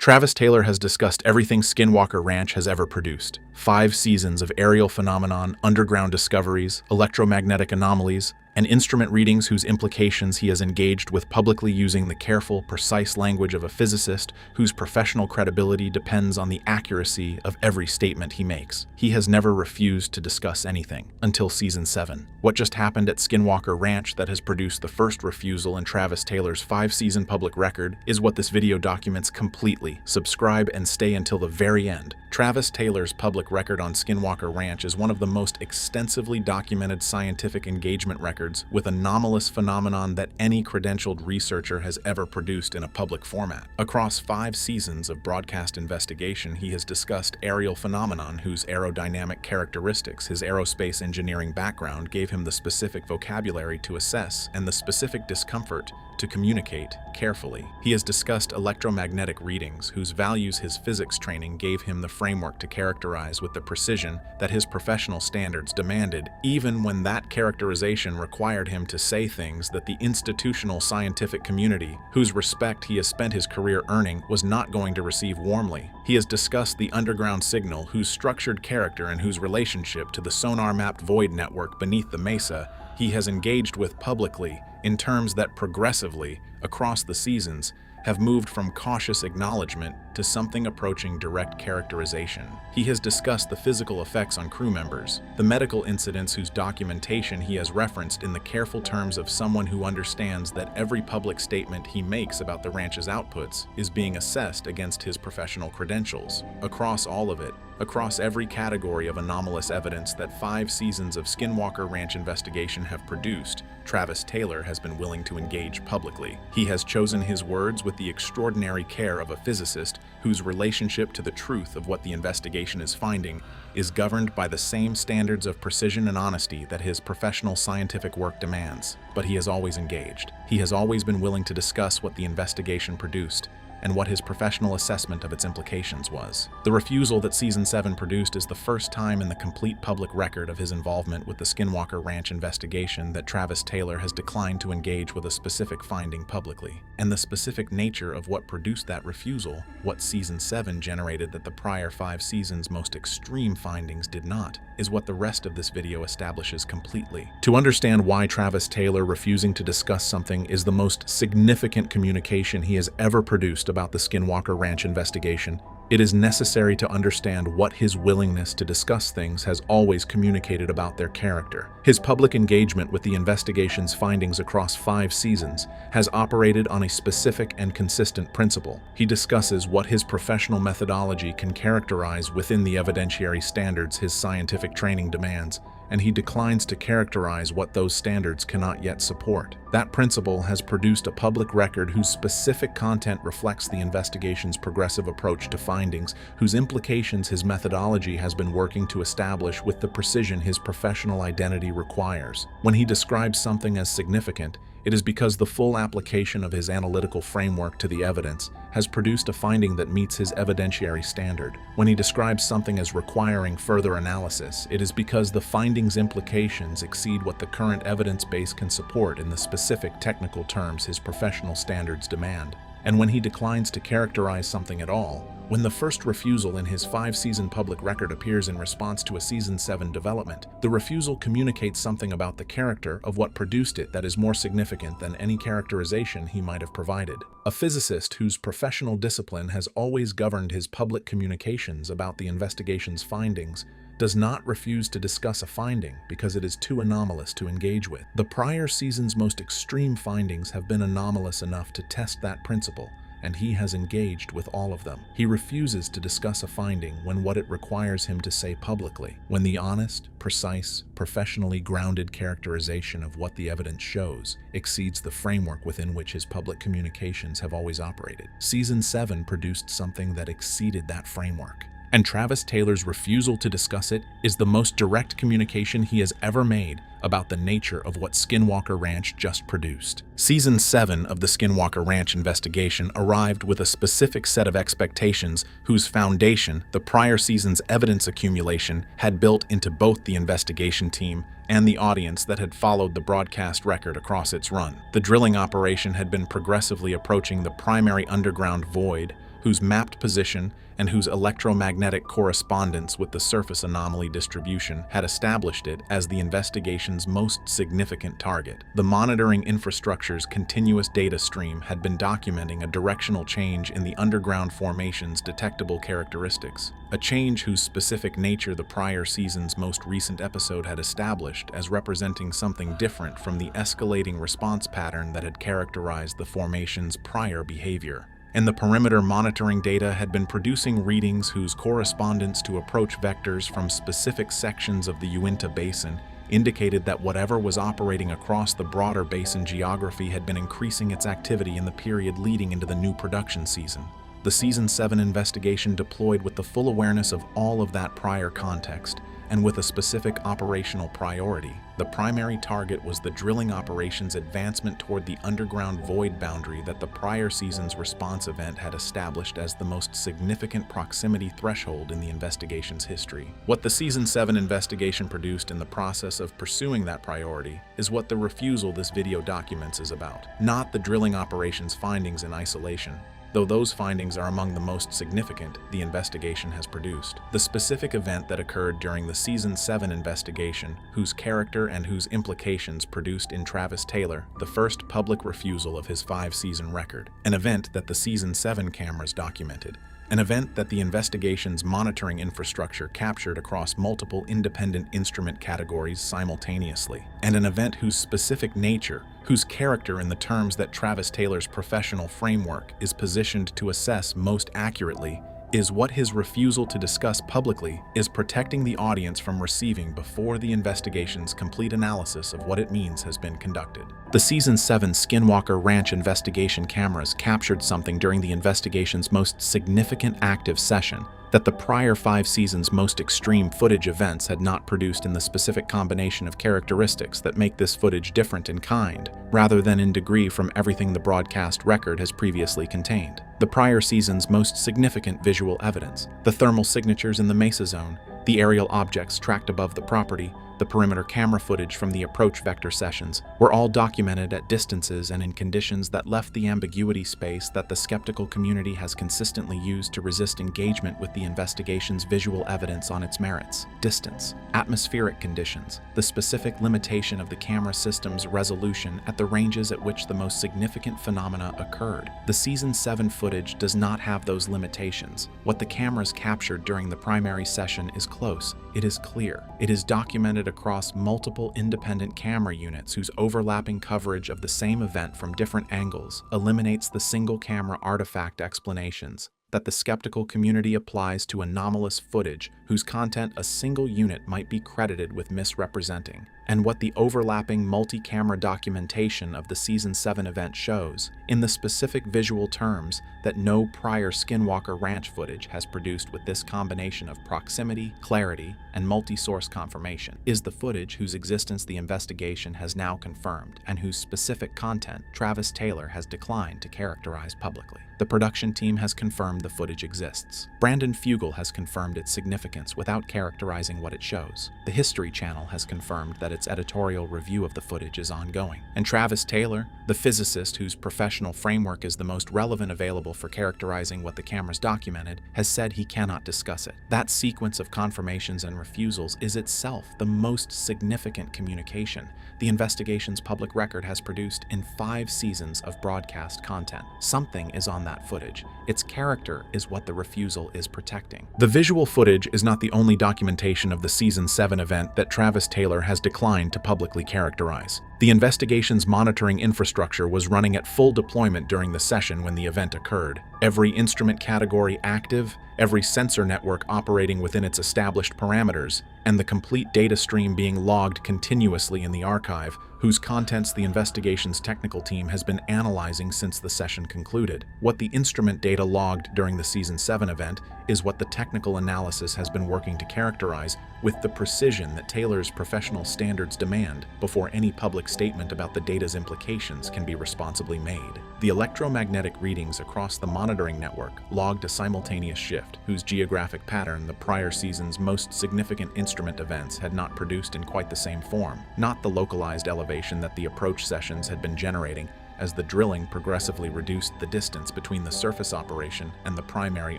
Travis Taylor has discussed everything Skinwalker Ranch has ever produced. 5 seasons of aerial phenomenon, underground discoveries, electromagnetic anomalies, and instrument readings whose implications he has engaged with publicly using the careful, precise language of a physicist whose professional credibility depends on the accuracy of every statement he makes. He has never refused to discuss anything until Season 7. What just happened at Skinwalker Ranch that has produced the first refusal in Travis Taylor's 5-season public record is what this video documents completely. Subscribe and stay until the very end. Travis Taylor's public record on Skinwalker Ranch is one of the most extensively documented scientific engagement records with anomalous phenomenon that any credentialed researcher has ever produced in a public format. Across 5 seasons of broadcast investigation, he has discussed aerial phenomenon whose aerodynamic characteristics, his aerospace engineering background gave him the specific vocabulary to assess and the specific discomfort to communicate carefully. He has discussed electromagnetic readings whose values his physics training gave him the framework to characterize with the precision that his professional standards demanded, even when that characterization required him to say things that the institutional scientific community, whose respect he has spent his career earning, was not going to receive warmly. He has discussed the underground signal whose structured character and whose relationship to the sonar-mapped void network beneath the mesa he has engaged with publicly in terms that progressively, across the seasons, have moved from cautious acknowledgement to something approaching direct characterization. He has discussed the physical effects on crew members, the medical incidents whose documentation he has referenced in the careful terms of someone who understands that every public statement he makes about the ranch's outputs is being assessed against his professional credentials. Across all of it, across every category of anomalous evidence that 5 seasons of Skinwalker Ranch investigation have produced, Travis Taylor has been willing to engage publicly. He has chosen his words with the extraordinary care of a physicist whose relationship to the truth of what the investigation is finding is governed by the same standards of precision and honesty that his professional scientific work demands. But he has always engaged. He has always been willing to discuss what the investigation produced and what his professional assessment of its implications was. The refusal that Season 7 produced is the first time in the complete public record of his involvement with the Skinwalker Ranch investigation that Travis Taylor has declined to engage with a specific finding publicly. And the specific nature of what produced that refusal, what Season 7 generated that the prior 5 seasons' most extreme findings did not, is what the rest of this video establishes completely. To understand why Travis Taylor refusing to discuss something is the most significant communication he has ever produced about the Skinwalker Ranch investigation, it is necessary to understand what his willingness to discuss things has always communicated about their character. His public engagement with the investigation's findings across 5 seasons has operated on a specific and consistent principle. He discusses what his professional methodology can characterize within the evidentiary standards his scientific training demands, and he declines to characterize what those standards cannot yet support. That principle has produced a public record whose specific content reflects the investigation's progressive approach to findings, whose implications his methodology has been working to establish with the precision his professional identity requires. When he describes something as significant, it is because the full application of his analytical framework to the evidence has produced a finding that meets his evidentiary standard. When he describes something as requiring further analysis, it is because the finding's implications exceed what the current evidence base can support in the specific technical terms his professional standards demand. And when he declines to characterize something at all, when the first refusal in his 5-season public record appears in response to a Season 7 development, the refusal communicates something about the character of what produced it that is more significant than any characterization he might have provided. A physicist whose professional discipline has always governed his public communications about the investigation's findings does not refuse to discuss a finding because it is too anomalous to engage with. The prior season's most extreme findings have been anomalous enough to test that principle, and he has engaged with all of them. He refuses to discuss a finding when what it requires him to say publicly, when the honest, precise, professionally grounded characterization of what the evidence shows exceeds the framework within which his public communications have always operated. Season 7 produced something that exceeded that framework, and Travis Taylor's refusal to discuss it is the most direct communication he has ever made about the nature of what Skinwalker Ranch just produced. Season 7 of the Skinwalker Ranch investigation arrived with a specific set of expectations whose foundation the prior season's evidence accumulation had built into both the investigation team and the audience that had followed the broadcast record across its run. The drilling operation had been progressively approaching the primary underground void, whose mapped position and whose electromagnetic correspondence with the surface anomaly distribution had established it as the investigation's most significant target. The monitoring infrastructure's continuous data stream had been documenting a directional change in the underground formation's detectable characteristics, a change whose specific nature the prior season's most recent episode had established as representing something different from the escalating response pattern that had characterized the formation's prior behavior. And the perimeter monitoring data had been producing readings whose correspondence to approach vectors from specific sections of the Uinta Basin indicated that whatever was operating across the broader basin geography had been increasing its activity in the period leading into the new production season. The Season 7 investigation deployed with the full awareness of all of that prior context, and with a specific operational priority. The primary target was the drilling operations advancement toward the underground void boundary that the prior season's response event had established as the most significant proximity threshold in the investigation's history. What the Season 7 investigation produced in the process of pursuing that priority is what the refusal this video documents is about, not the drilling operations findings in isolation. Though those findings are among the most significant the investigation has produced. The specific event that occurred during the Season 7 investigation, whose character and whose implications produced in Travis Taylor the first public refusal of his 5-season record. An event that the Season 7 cameras documented. An event that the investigation's monitoring infrastructure captured across multiple independent instrument categories simultaneously. And an event whose specific nature, whose character in the terms that Travis Taylor's professional framework is positioned to assess most accurately, is what his refusal to discuss publicly is protecting the audience from receiving before the investigation's complete analysis of what it means has been conducted. The Season 7 Skinwalker Ranch investigation cameras captured something during the investigation's most significant active session that the prior 5 seasons' most extreme footage events had not produced in the specific combination of characteristics that make this footage different in kind, rather than in degree from everything the broadcast record has previously contained. The prior season's most significant visual evidence, the thermal signatures in the Mesa Zone, the aerial objects tracked above the property, the perimeter camera footage from the approach vector sessions, were all documented at distances and in conditions that left the ambiguity space that the skeptical community has consistently used to resist engagement with the investigation's visual evidence on its merits. Distance, atmospheric conditions, the specific limitation of the camera system's resolution at the ranges at which the most significant phenomena occurred. The Season 7 footage does not have those limitations. What the cameras captured during the primary session is close. It is clear. It is documented across multiple independent camera units whose overlapping coverage of the same event from different angles eliminates the single camera artifact explanations that the skeptical community applies to anomalous footage whose content a single unit might be credited with misrepresenting, and what the overlapping multi-camera documentation of the Season 7 event shows, in the specific visual terms that no prior Skinwalker Ranch footage has produced with this combination of proximity, clarity, and multi-source confirmation, is the footage whose existence the investigation has now confirmed and whose specific content Travis Taylor has declined to characterize publicly. The production team has confirmed the footage exists. Brandon Fugel has confirmed its significance without characterizing what it shows. The History Channel has confirmed that its editorial review of the footage is ongoing. And Travis Taylor, the physicist whose professional framework is the most relevant available for characterizing what the cameras documented, has said he cannot discuss it. That sequence of confirmations and refusals is itself the most significant communication the investigation's public record has produced in 5 seasons of broadcast content. Something is on that footage. Its character is what the refusal is protecting. The visual footage is not the only documentation of the Season 7 event that Travis Taylor has declined to publicly characterize. The investigation's monitoring infrastructure was running at full deployment during the session when the event occurred. Every instrument category active, every sensor network operating within its established parameters, and the complete data stream being logged continuously in the archive, whose contents the investigation's technical team has been analyzing since the session concluded. What the instrument data logged during the Season 7 event is what the technical analysis has been working to characterize with the precision that Taylor's professional standards demand before any public statement about the data's implications can be responsibly made. The electromagnetic readings across the monitoring network logged a simultaneous shift whose geographic pattern the prior season's most significant instrument events had not produced in quite the same form, not the localized elevation that the approach sessions had been generating, as the drilling progressively reduced the distance between the surface operation and the primary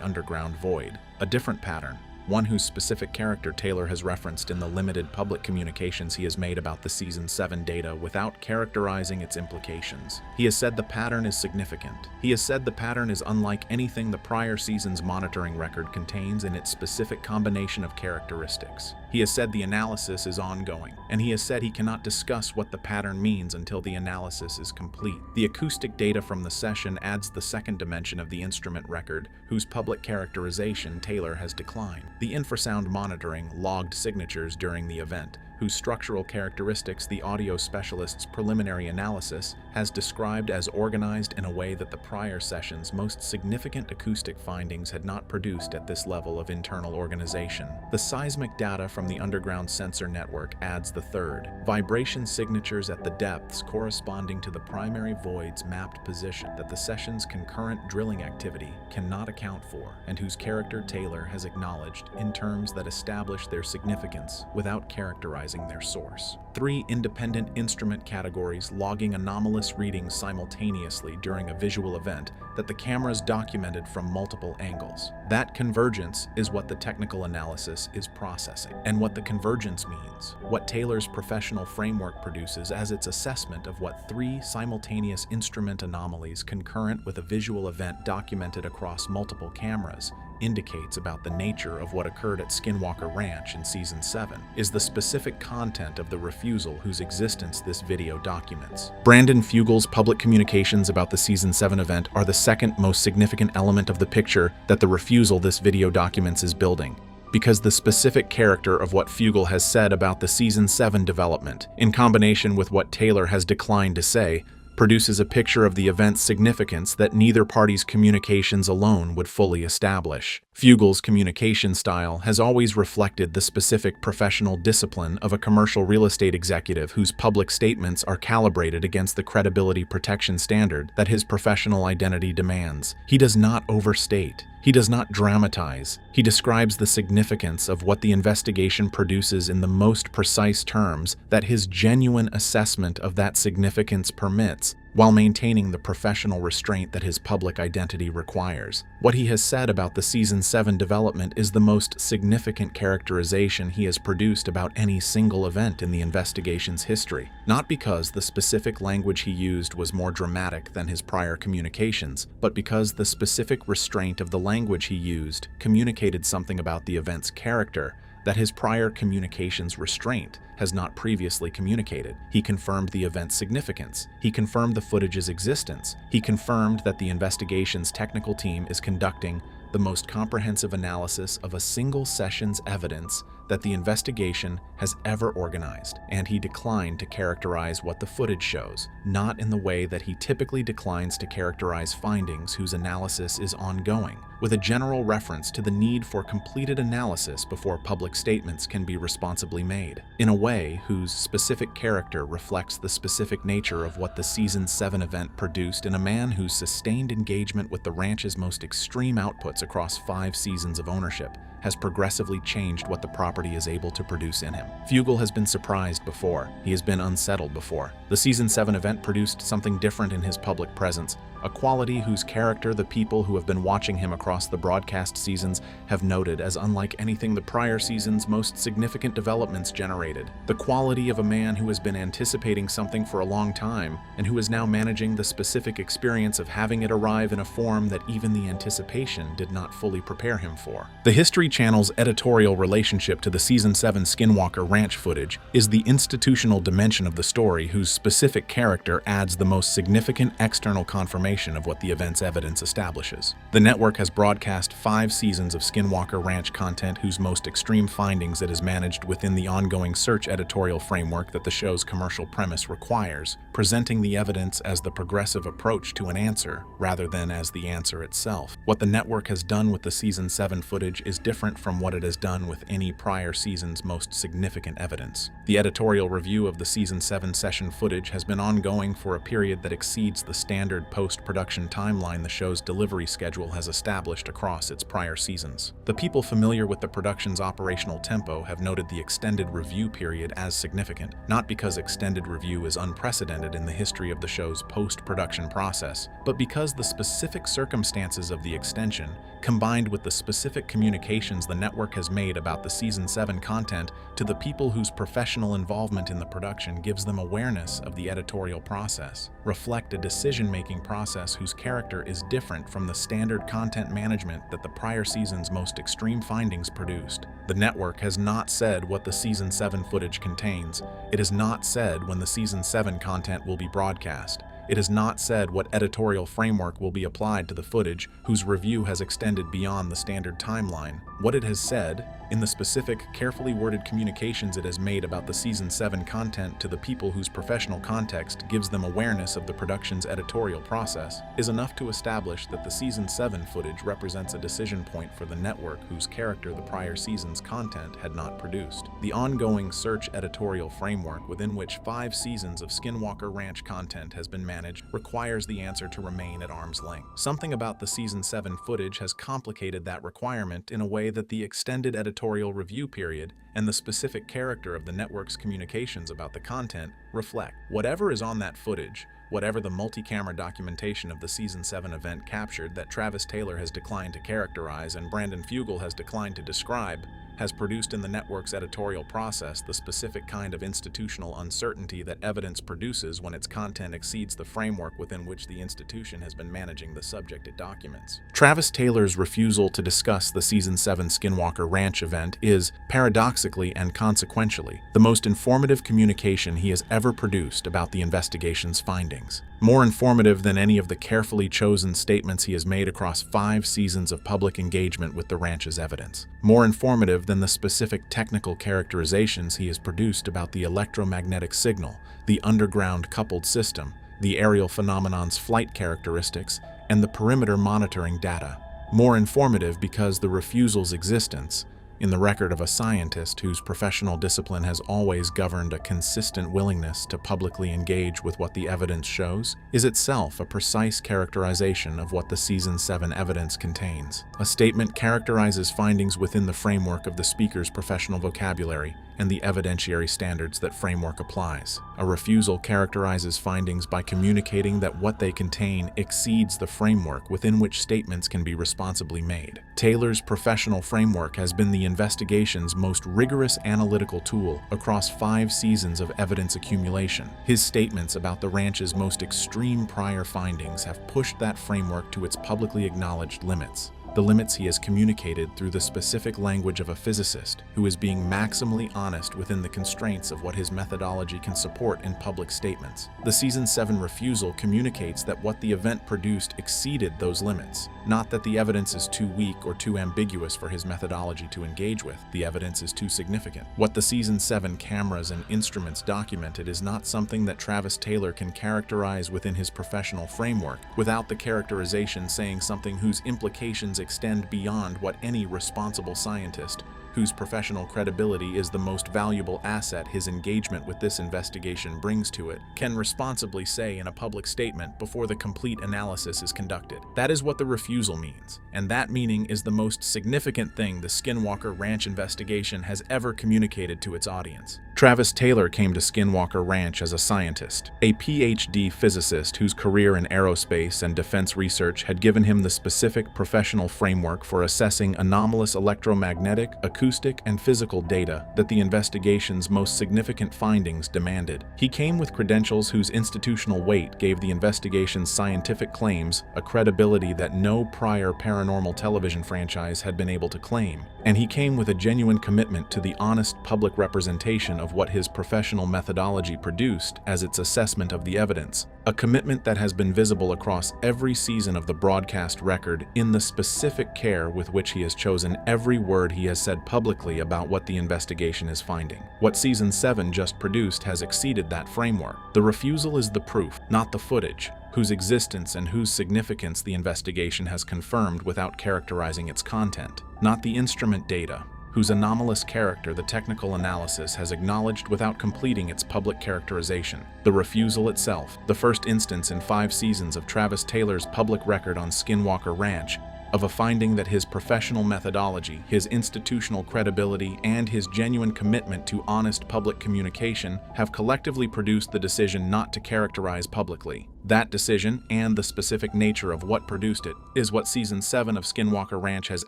underground void. A different pattern, one whose specific character Taylor has referenced in the limited public communications he has made about the Season 7 data without characterizing its implications. He has said the pattern is significant. He has said the pattern is unlike anything the prior season's monitoring record contains in its specific combination of characteristics. He has said the analysis is ongoing, and he has said he cannot discuss what the pattern means until the analysis is complete. The acoustic data from the session adds the second dimension of the instrument record, whose public characterization Taylor has declined. The infrasound monitoring logged signatures during the event, whose structural characteristics the audio specialist's preliminary analysis has described as organized in a way that the prior session's most significant acoustic findings had not produced at this level of internal organization. The seismic data from the underground sensor network adds the third, vibration signatures at the depths corresponding to the primary void's mapped position that the session's concurrent drilling activity cannot account for, and whose character Taylor has acknowledged in terms that establish their significance without characterizing their source. 3 independent instrument categories logging anomalous readings simultaneously during a visual event that the cameras documented from multiple angles. That convergence is what the technical analysis is processing, and what the convergence means, what Taylor's professional framework produces as its assessment of what 3 simultaneous instrument anomalies concurrent with a visual event documented across multiple cameras indicates about the nature of what occurred at Skinwalker Ranch in Season 7, is the specific content of the refusal whose existence this video documents. Brandon Fugel's public communications about the Season 7 event are the second most significant element of the picture that the refusal this video documents is building, because the specific character of what Fugel has said about the Season 7 development, in combination with what Taylor has declined to say, produces a picture of the event's significance that neither party's communications alone would fully establish. Fugel's communication style has always reflected the specific professional discipline of a commercial real estate executive whose public statements are calibrated against the credibility protection standard that his professional identity demands. He does not overstate. He does not dramatize. He describes the significance of what the investigation produces in the most precise terms that his genuine assessment of that significance permits, while maintaining the professional restraint that his public identity requires. What he has said about the Season 7 development is the most significant characterization he has produced about any single event in the investigation's history, not because the specific language he used was more dramatic than his prior communications, but because the specific restraint of the language he used communicated something about the event's character that his prior communications restraint has not previously communicated. He confirmed the event's significance. He confirmed the footage's existence. He confirmed that the investigation's technical team is conducting the most comprehensive analysis of a single session's evidence that the investigation has ever organized, and he declined to characterize what the footage shows, not in the way that he typically declines to characterize findings whose analysis is ongoing, with a general reference to the need for completed analysis before public statements can be responsibly made, in a way whose specific character reflects the specific nature of what the Season 7 event produced in a man whose sustained engagement with the ranch's most extreme outputs across 5 seasons of ownership has progressively changed what the property is able to produce in him. Fugel has been surprised before. He has been unsettled before. The Season 7 event produced something different in his public presence, a quality whose character the people who have been watching him across the broadcast seasons have noted as unlike anything the prior season's most significant developments generated. The quality of a man who has been anticipating something for a long time and who is now managing the specific experience of having it arrive in a form that even the anticipation did not fully prepare him for. The History Channel's editorial relationship to the Season 7 Skinwalker Ranch footage is the institutional dimension of the story whose specific character adds the most significant external confirmation of what the event's evidence establishes. The network has broadcast 5 seasons of Skinwalker Ranch content whose most extreme findings it has managed within the ongoing search editorial framework that the show's commercial premise requires, presenting the evidence as the progressive approach to an answer rather than as the answer itself. What the network has done with the Season 7 footage is different from what it has done with any prior season's most significant evidence. The editorial review of the Season 7 session footage has been ongoing for a period that exceeds the standard post post-production timeline the show's delivery schedule has established across its prior seasons. The people familiar with the production's operational tempo have noted the extended review period as significant, not because extended review is unprecedented in the history of the show's post-production process, but because the specific circumstances of the extension, combined with the specific communications the network has made about the Season 7 content to the people whose professional involvement in the production gives them awareness of the editorial process, reflect a decision-making process whose character is different from the standard content management that the prior season's most extreme findings produced. The network has not said what the Season 7 footage contains. It has not said when the Season 7 content will be broadcast. It has not said what editorial framework will be applied to the footage whose review has extended beyond the standard timeline. What it has said, in the specific, carefully worded communications it has made about the Season 7 content to the people whose professional context gives them awareness of the production's editorial process, is enough to establish that the Season 7 footage represents a decision point for the network whose character the prior season's content had not produced. The ongoing search editorial framework within which 5 seasons of Skinwalker Ranch content has been managed requires the answer to remain at arm's length. Something about the Season 7 footage has complicated that requirement in a way that the extended editorial review period and the specific character of the network's communications about the content reflect. Whatever is on that footage, whatever the multi-camera documentation of the Season 7 event captured that Travis Taylor has declined to characterize and Brandon Fugel has declined to describe, has produced in the network's editorial process the specific kind of institutional uncertainty that evidence produces when its content exceeds the framework within which the institution has been managing the subject it documents. Travis Taylor's refusal to discuss the Season 7 Skinwalker Ranch event is, paradoxically and consequentially, the most informative communication he has ever produced about the investigation's findings. More informative than any of the carefully chosen statements he has made across 5 seasons of public engagement with the ranch's evidence. More informative than the specific technical characterizations he has produced about the electromagnetic signal, the underground coupled system, the aerial phenomenon's flight characteristics, and the perimeter monitoring data. More informative because the refusal's existence, in the record of a scientist whose professional discipline has always governed a consistent willingness to publicly engage with what the evidence shows, is itself a precise characterization of what the Season 7 evidence contains. A statement characterizes findings within the framework of the speaker's professional vocabulary and the evidentiary standards that framework applies. A refusal characterizes findings by communicating that what they contain exceeds the framework within which statements can be responsibly made. Taylor's professional framework has been the investigation's most rigorous analytical tool across 5 seasons of evidence accumulation. His statements about the ranch's most extreme prior findings have pushed that framework to its publicly acknowledged limits. The limits he has communicated through the specific language of a physicist who is being maximally honest within the constraints of what his methodology can support in public statements. The Season 7 refusal communicates that what the event produced exceeded those limits, not that the evidence is too weak or too ambiguous for his methodology to engage with. The evidence is too significant. What the Season 7 cameras and instruments documented is not something that Travis Taylor can characterize within his professional framework without the characterization saying something whose implications extend beyond what any responsible scientist, whose professional credibility is the most valuable asset his engagement with this investigation brings to it, can responsibly say in a public statement before the complete analysis is conducted. That is what the refusal means, and that meaning is the most significant thing the Skinwalker Ranch investigation has ever communicated to its audience. Travis Taylor came to Skinwalker Ranch as a scientist, a PhD physicist whose career in aerospace and defense research had given him the specific professional framework for assessing anomalous electromagnetic, acoustic, and physical data that the investigation's most significant findings demanded. He came with credentials whose institutional weight gave the investigation's scientific claims a credibility that no prior paranormal television franchise had been able to claim, and he came with a genuine commitment to the honest public representation of what his professional methodology produced as its assessment of the evidence, a commitment that has been visible across every season of the broadcast record in the specific care with which he has chosen every word he has said publicly about what the investigation is finding. What Season 7 just produced has exceeded that framework. The refusal is the proof, not the footage, whose existence and whose significance the investigation has confirmed without characterizing its content, not the instrument data, whose anomalous character the technical analysis has acknowledged without completing its public characterization. The refusal itself, the first instance in 5 seasons of Travis Taylor's public record on Skinwalker Ranch, of a finding that his professional methodology, his institutional credibility, and his genuine commitment to honest public communication have collectively produced the decision not to characterize publicly. That decision, and the specific nature of what produced it, is what Season 7 of Skinwalker Ranch has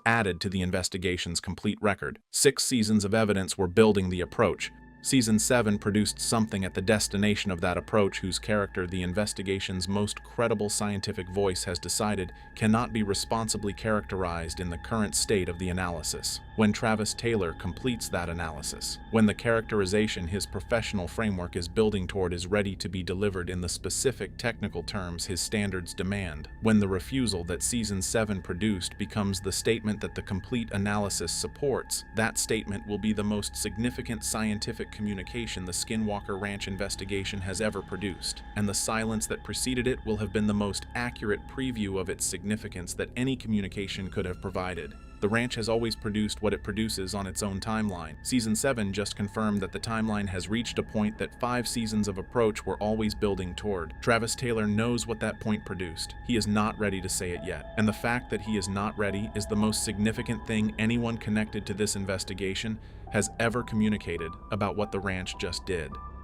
added to the investigation's complete record. 6 seasons of evidence were building the approach. Season 7 produced something at the destination of that approach whose character the investigation's most credible scientific voice has decided cannot be responsibly characterized in the current state of the analysis. When Travis Taylor completes that analysis, when the characterization his professional framework is building toward is ready to be delivered in the specific technical terms his standards demand, when the refusal that Season 7 produced becomes the statement that the complete analysis supports, that statement will be the most significant scientific communication the Skinwalker Ranch investigation has ever produced, and the silence that preceded it will have been the most accurate preview of its significance that any communication could have provided. The ranch has always produced what it produces on its own timeline. Season 7 just confirmed that the timeline has reached a point that 5 seasons of approach were always building toward. Travis Taylor knows what that point produced. He is not ready to say it yet. And the fact that he is not ready is the most significant thing anyone connected to this investigation has ever communicated about what the ranch just did.